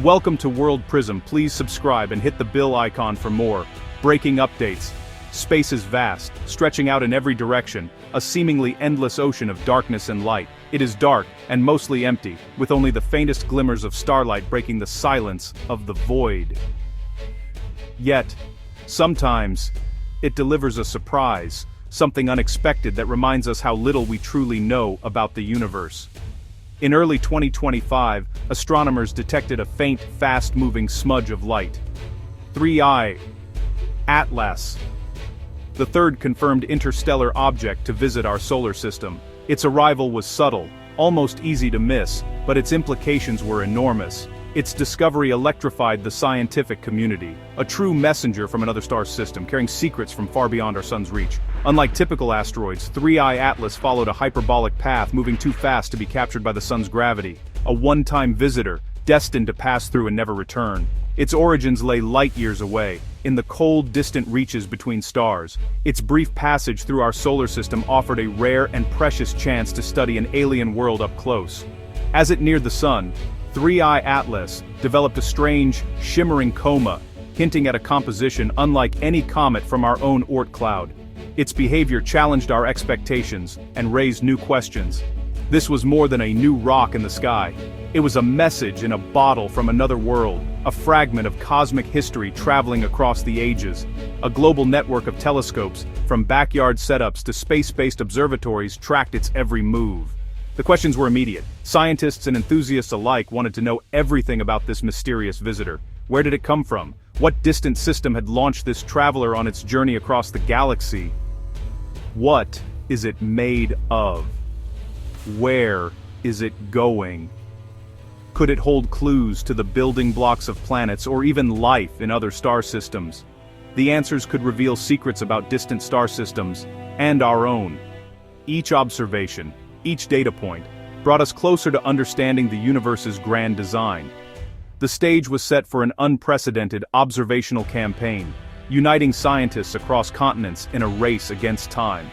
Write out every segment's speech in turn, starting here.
Welcome to World Prism. Please subscribe and hit the bell icon for more breaking updates. Space is vast, stretching out in every direction, a seemingly endless ocean of darkness and light. It is dark and mostly empty, with only the faintest glimmers of starlight breaking the silence of the void. Yet, sometimes, it delivers a surprise, something unexpected that reminds us how little we truly know about the universe. In early 2025, astronomers detected a faint, fast-moving smudge of light. 3I Atlas, the third confirmed interstellar object to visit our solar system. Its arrival was subtle, almost easy to miss, but its implications were enormous. Its discovery electrified the scientific community, a true messenger from another star system carrying secrets from far beyond our sun's reach. Unlike typical asteroids, 3I Atlas followed a hyperbolic path moving too fast to be captured by the sun's gravity, a one-time visitor, destined to pass through and never return. Its origins lay light-years away, in the cold, distant reaches between stars. Its brief passage through our solar system offered a rare and precious chance to study an alien world up close. As it neared the sun, 3I Atlas developed a strange, shimmering coma, hinting at a composition unlike any comet from our own Oort cloud. Its behavior challenged our expectations and raised new questions. This was more than a new rock in the sky. It was a message in a bottle from another world, a fragment of cosmic history traveling across the ages. A global network of telescopes, from backyard setups to space-based observatories, tracked its every move. The questions were immediate. Scientists and enthusiasts alike wanted to know everything about this mysterious visitor. Where did it come from? What distant system had launched this traveler on its journey across the galaxy? What is it made of? Where is it going? Could it hold clues to the building blocks of planets or even life in other star systems? The answers could reveal secrets about distant star systems and our own. Each observation, each data point, brought us closer to understanding the universe's grand design. The stage was set for an unprecedented observational campaign, uniting scientists across continents in a race against time.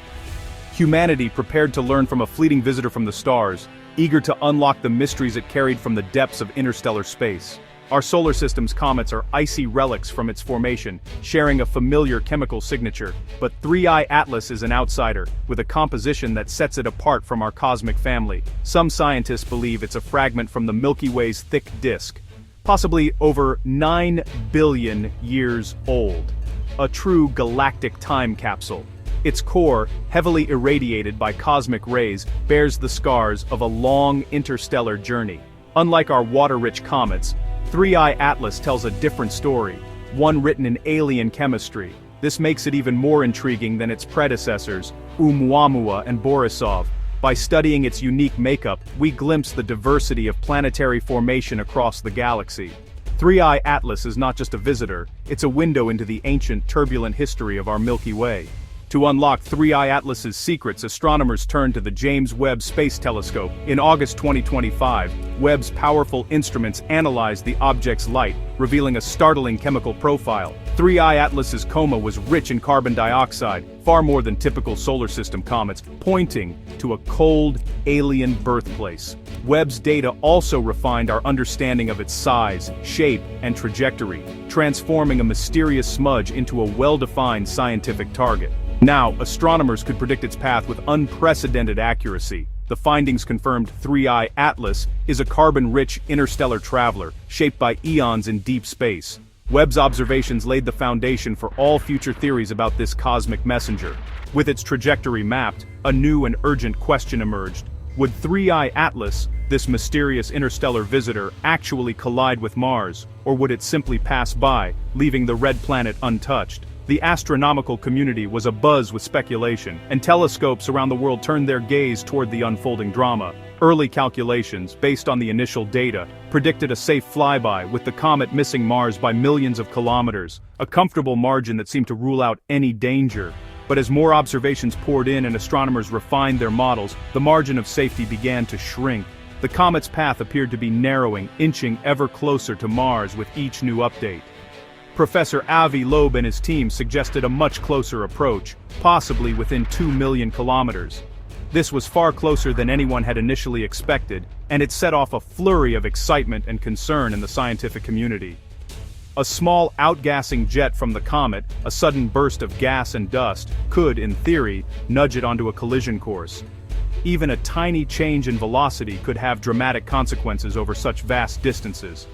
Humanity prepared to learn from a fleeting visitor from the stars, eager to unlock the mysteries it carried from the depths of interstellar space. Our solar system's comets are icy relics from its formation, sharing a familiar chemical signature, but 3I Atlas is an outsider, with a composition that sets it apart from our cosmic family. Some scientists believe it's a fragment from the Milky Way's thick disk, possibly over 9 billion years old. A true galactic time capsule. Its core, heavily irradiated by cosmic rays, bears the scars of a long interstellar journey. Unlike our water-rich comets, 3I Atlas tells a different story, one written in alien chemistry. This makes it even more intriguing than its predecessors, Oumuamua and Borisov. By studying its unique makeup, we glimpse the diversity of planetary formation across the galaxy. 3I Atlas is not just a visitor, it's a window into the ancient, turbulent history of our Milky Way. To unlock 3I Atlas's secrets, astronomers turned to the James Webb Space Telescope. In August 2025, Webb's powerful instruments analyzed the object's light, revealing a startling chemical profile. 3I Atlas's coma was rich in carbon dioxide, far more than typical solar system comets, pointing to a cold, alien birthplace. Webb's data also refined our understanding of its size, shape, and trajectory, transforming a mysterious smudge into a well-defined scientific target. Now, astronomers could predict its path with unprecedented accuracy. The findings confirmed 3I Atlas is a carbon-rich interstellar traveler, shaped by eons in deep space. Webb's observations laid the foundation for all future theories about this cosmic messenger. With its trajectory mapped, a new and urgent question emerged. Would 3I Atlas, this mysterious interstellar visitor, actually collide with Mars, or would it simply pass by, leaving the red planet untouched? The astronomical community was abuzz with speculation, and telescopes around the world turned their gaze toward the unfolding drama. Early calculations, based on the initial data, predicted a safe flyby, with the comet missing Mars by millions of kilometers, a comfortable margin that seemed to rule out any danger. But as more observations poured in and astronomers refined their models, the margin of safety began to shrink. The comet's path appeared to be narrowing, inching ever closer to Mars with each new update. Professor Avi Loeb and his team suggested a much closer approach, possibly within 2 million kilometers. This was far closer than anyone had initially expected, and it set off a flurry of excitement and concern in the scientific community. A small outgassing jet from the comet, a sudden burst of gas and dust, could, in theory, nudge it onto a collision course. Even a tiny change in velocity could have dramatic consequences over such vast distances.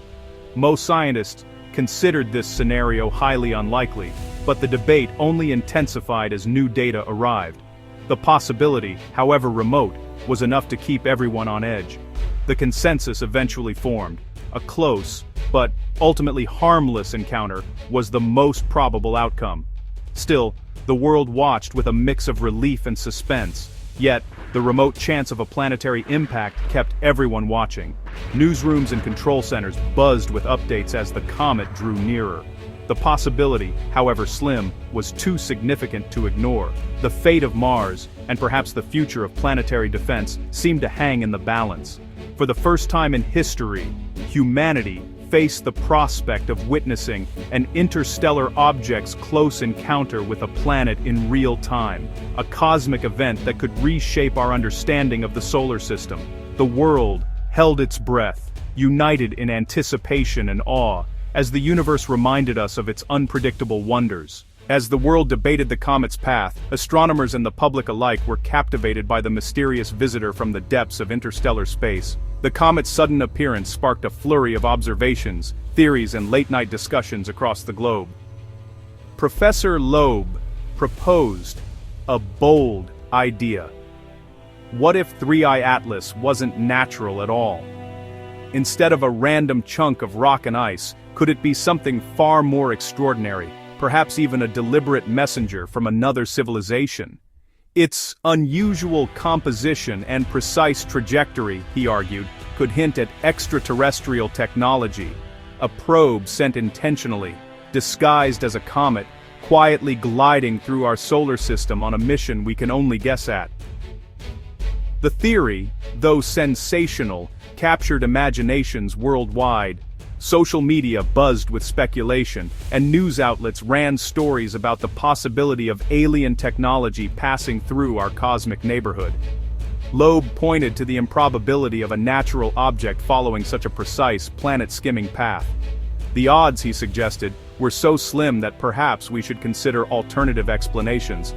Most scientists considered this scenario highly unlikely, but the debate only intensified as new data arrived. The possibility, however remote, was enough to keep everyone on edge. The consensus eventually formed. A close, but ultimately harmless encounter was the most probable outcome. Still, the world watched with a mix of relief and suspense. Yet, the remote chance of a planetary impact kept everyone watching. Newsrooms and control centers buzzed with updates as the comet drew nearer. The possibility, however slim, was too significant to ignore. The fate of Mars, and perhaps the future of planetary defense, seemed to hang in the balance. For the first time in history, humanity faced the prospect of witnessing an interstellar object's close encounter with a planet in real time, a cosmic event that could reshape our understanding of the solar system. The world held its breath, united in anticipation and awe, as the universe reminded us of its unpredictable wonders. As the world debated the comet's path, astronomers and the public alike were captivated by the mysterious visitor from the depths of interstellar space. The comet's sudden appearance sparked a flurry of observations, theories, and late-night discussions across the globe. Professor Loeb proposed a bold idea. What if 3I Atlas wasn't natural at all? Instead of a random chunk of rock and ice, could it be something far more extraordinary, perhaps even a deliberate messenger from another civilization? Its unusual composition and precise trajectory, he argued, could hint at extraterrestrial technology. A probe sent intentionally, disguised as a comet, quietly gliding through our solar system on a mission we can only guess at. The theory, though sensational, captured imaginations worldwide. Social media buzzed with speculation, and news outlets ran stories about the possibility of alien technology passing through our cosmic neighborhood. Loeb pointed to the improbability of a natural object following such a precise, planet-skimming path. The odds, he suggested, were so slim that perhaps we should consider alternative explanations.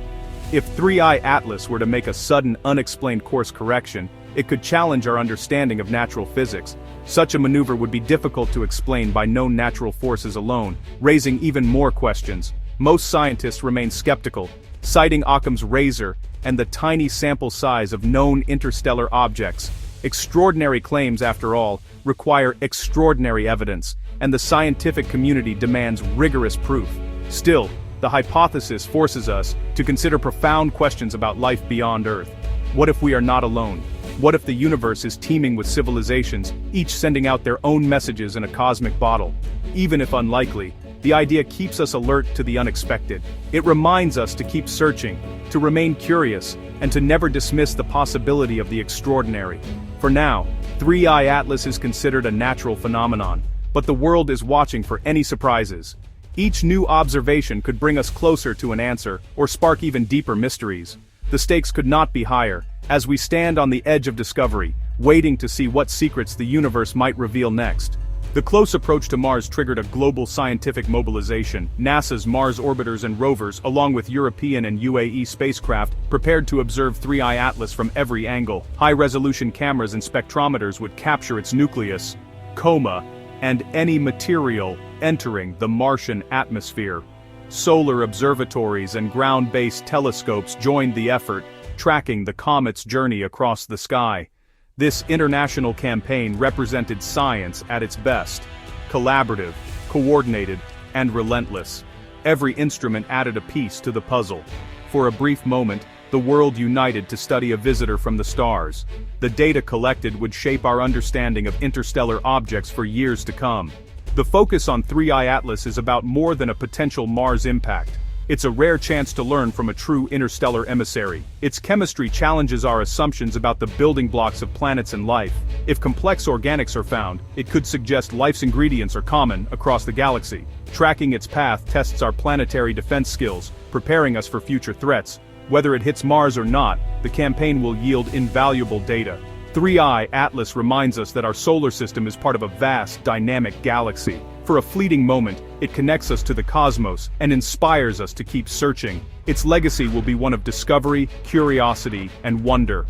If 3I Atlas were to make a sudden, unexplained course correction, it could challenge our understanding of natural physics. Such a maneuver would be difficult to explain by known natural forces alone, raising even more questions. Most scientists remain skeptical, citing Occam's razor and the tiny sample size of known interstellar objects. Extraordinary claims, after all, require extraordinary evidence, and the scientific community demands rigorous proof. Still, the hypothesis forces us to consider profound questions about life beyond Earth. What if we are not alone? What if the universe is teeming with civilizations, each sending out their own messages in a cosmic bottle? Even if unlikely, the idea keeps us alert to the unexpected. It reminds us to keep searching, to remain curious, and to never dismiss the possibility of the extraordinary. For now, 3I Atlas is considered a natural phenomenon, but the world is watching for any surprises. Each new observation could bring us closer to an answer, or spark even deeper mysteries. The stakes could not be higher, as we stand on the edge of discovery, waiting to see what secrets the universe might reveal next. The close approach to Mars triggered a global scientific mobilization. NASA's Mars orbiters and rovers, along with European and UAE spacecraft, prepared to observe 3I Atlas from every angle. High-resolution cameras and spectrometers would capture its nucleus, coma, and any material entering the Martian atmosphere. Solar observatories and ground-based telescopes joined the effort, tracking the comet's journey across the sky. This international campaign represented science at its best: collaborative, coordinated, and relentless. Every instrument added a piece to the puzzle. For a brief moment, the world united to study a visitor from the stars. The data collected would shape our understanding of interstellar objects for years to come. The focus on 3I Atlas is about more than a potential Mars impact. It's a rare chance to learn from a true interstellar emissary. Its chemistry challenges our assumptions about the building blocks of planets and life. If complex organics are found, it could suggest life's ingredients are common across the galaxy. Tracking its path tests our planetary defense skills, preparing us for future threats. Whether it hits Mars or not, the campaign will yield invaluable data. 3i Atlas reminds us that our solar system is part of a vast, dynamic galaxy. For a fleeting moment, it connects us to the cosmos and inspires us to keep searching. Its legacy will be one of discovery, curiosity, and wonder.